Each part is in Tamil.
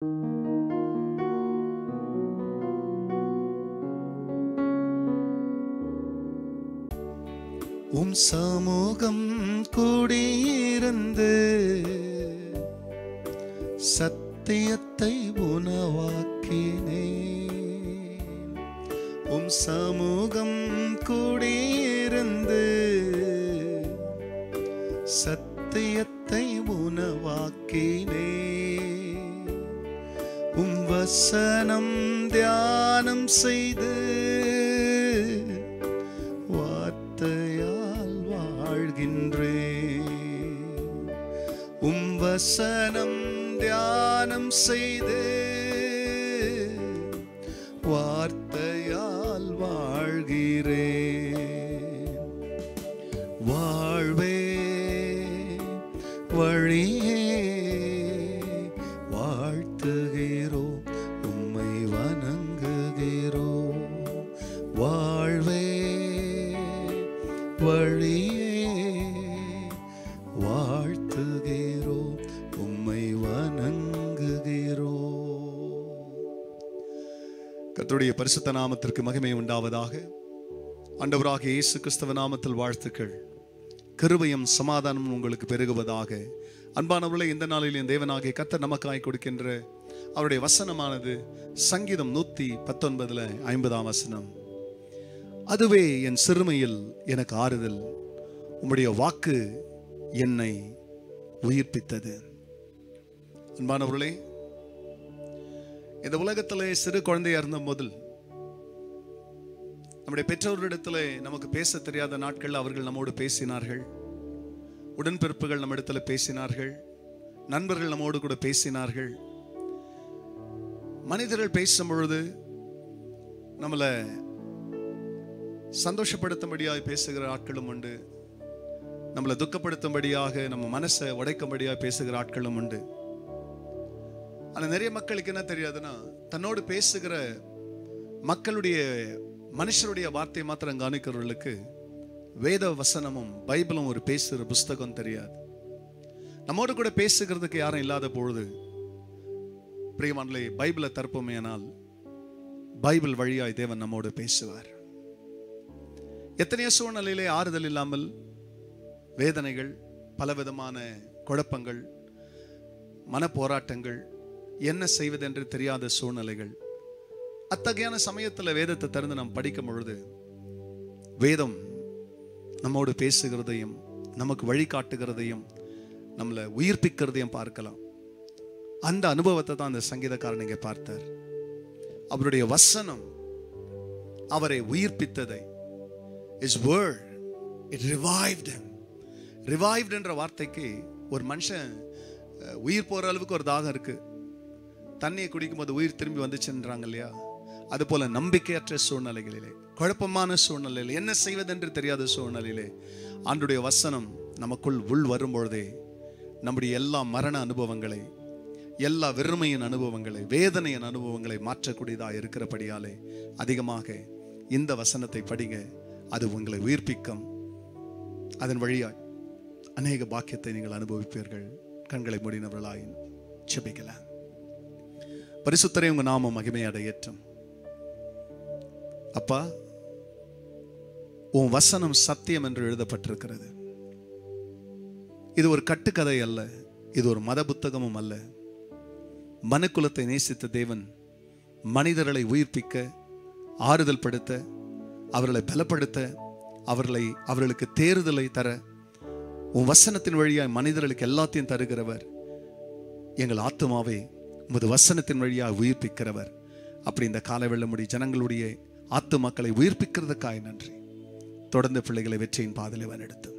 உம் சமூகம் கூடியிருந்து சத்தியத்தை உணவாக்கினே. உம் சமூகம் கூடியிருந்து சத்தியத்தை உணவாக்கினே. உம் வசனம் தியானம் செய்து வார்த்தையால் வாழ்கின்றேன். உம் வசனம் தியானம் செய்து வார்த்தையால் வாழ்கிறேன். வாழ்வே வழியே வாழ்த்துகிறோம், உம்மை வணங்குகிறோம். வாழ்வே வழியே வாழ்த்துகிறோம், உம்மை வணங்குகிறோம். கர்த்தருடைய பரிசுத்த நாமத்திற்கு மகிமை உண்டாவதாக. ஆண்டவராகிய இயேசு கிறிஸ்துவ நாமத்தில் வாழ்த்துக்கள். கிருபையும் சமாதானமும் உங்களுக்கு பெருகுவதாக. அன்பானவர்களே, இந்த நாளில் என் தேவனாகிய கர்த்தர் நமக்காய் கொடுக்கின்ற அவருடைய வசனமானது சங்கீதம் 119 50ஆம் வசனம். அதுவே என் சிறுமையில் எனக்கு ஆறுதல், உம்முடைய வாக்கு என்னை உயிர்ப்பித்தது. அன்பானவர்களே, இந்த உலகத்திலே சிறு குழந்தையா இருந்த முதல் நம்முடைய பெற்றோரிடத்தில் நமக்கு பேச தெரியாத நாட்கள் அவர்கள் நம்மோடு பேசினார்கள். உடன்பிறப்புகள் நம்ம இடத்துல பேசினார்கள். நண்பர்கள் நம்மோடு கூட பேசினார்கள். மனிதர்கள் பேசும் பொழுது நம்மளை சந்தோஷப்படுத்தும்படியாக பேசுகிற ஆட்களும் உண்டு. நம்மளை துக்கப்படுத்தும்படியாக, நம்ம மனசை உடைக்கும்படியாக பேசுகிற ஆட்களும் உண்டு. ஆனால் நிறைய மக்களுக்கு என்ன தெரியாதுன்னா, தன்னோடு பேசுகிற மக்களுடைய மனுஷருடைய வார்த்தையை மாத்திரம் கவனிக்கிறவர்களுக்கு வேத வசனமும் பைபிளும் ஒரு பேசுகிற புஸ்தகம் தெரியாது. நம்மோடு கூட பேசுகிறதுக்கு யாரும் இல்லாத பொழுது பிரியமானவர்களே, பைபிளை தற்போமேனால் பைபிள் வழியாய் தேவன் நம்மோடு பேசுவார். எத்தனையோ சூழ்நிலையிலே ஆறுதல் இல்லாமல் வேதனைகள், பலவிதமான குழப்பங்கள், மன போராட்டங்கள், என்ன செய்வதென்று தெரியாத சூழ்நிலைகள். அத்தகையான சமயத்தில் வேதத்தை திறந்து நாம் படிக்கும் பொழுது வேதம் நம்மோடு பேசுகிறதையும் நமக்கு வழிகாட்டுகிறதையும் நம்மளை உயிர்ப்பிக்கிறதையும் பார்க்கலாம். அந்த அனுபவத்தை தான் அந்த சங்கீதக்காரன் இங்கே பார்த்தார். அவருடைய வசனம் அவரை உயிர்ப்பித்ததை, His word, it revived him. Revived என்ற வார்த்தைக்கு ஒரு மனுஷன் உயிர் போற அளவுக்கு ஒரு தாகம் இருக்கு. தண்ணியை குடிக்கும் போது உயிர் திரும்பி வந்துச்சுன்றாங்க இல்லையா? அது போல நம்பிக்கையற்ற சூழ்நிலைகளிலே, குழப்பமான சூழ்நிலையிலே, என்ன செய்வதென்று தெரியாத சூழ்நிலையிலே ஆண்டுடைய வசனம் நமக்குள் உள் வரும்பொழுதே நம்முடைய எல்லா மரண அனுபவங்களை, எல்லா வெறுமையின் அனுபவங்களை, வேதனையின் அனுபவங்களை மாற்றக்கூடியதாக இருக்கிறபடியாலே அதிகமாக இந்த வசனத்தை படிங்க. அது உங்களை உயிர்ப்பிக்கும். அதன் வழியாய் அநேக பாக்கியத்தை நீங்கள் அனுபவிப்பீர்கள். கண்களை மூடினவர்களாய் ஜெபிக்கலாம். பரிசுத்தரே, உங்க நாமம் மகிமை அடையட்டும். அப்பா, உன் வசனம் சத்தியம் என்று எழுதப்பட்டிருக்கிறது. இது ஒரு கட்டுக்கதை அல்ல, இது ஒரு மத புத்தகமும் அல்ல. மனுக்குலத்தை நேசித்த தேவன் மனிதர்களை உயிர்ப்பிக்க, ஆறுதல் படுத்த, அவர்களை பலப்படுத்த, அவர்களுக்கு தேறுதலை தர, உன் வசனத்தின் வழியாய் மனிதர்களுக்கு எல்லாத்தையும் தருகிறவர். எங்கள் ஆத்துமாவை உமது வசனத்தின் வழியாக உயிர்ப்பிக்கிறவர். அப்படி இந்த காலை வெள்ளமுடி ஜனங்களுடைய ஆத்துமாக்களை உயிர்ப்பிக்கிறதுக்காய் நன்றி. தொடர்ந்து பிள்ளைகளை வெற்றியின் பாதையிலே வழிநடத்தும்.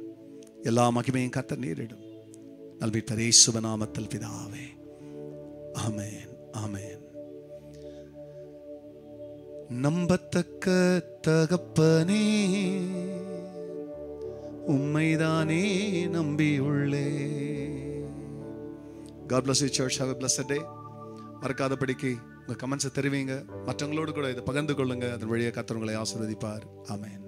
எல்லா மகிமையும் கர்த்தர் நேரிடும். நல்மீட்பர் இயேசுவின் நாமத்தில் பிதாவே, ஆமென், ஆமென். நம்பத்தக்க தகப்பனே, உம்மைதானே நம்பியுள்ளே. God bless you church. Have a blessed day. மறக்காதபடிக்கு உங்க கமெண்ட்ஸை தெரிவிங்க. மற்றவங்களோடு கூட இதை பகிர்ந்து கொள்ளுங்க. அதன் வழியாக கர்த்தர் உங்களை ஆசீர்வதிப்பார். ஆமென்.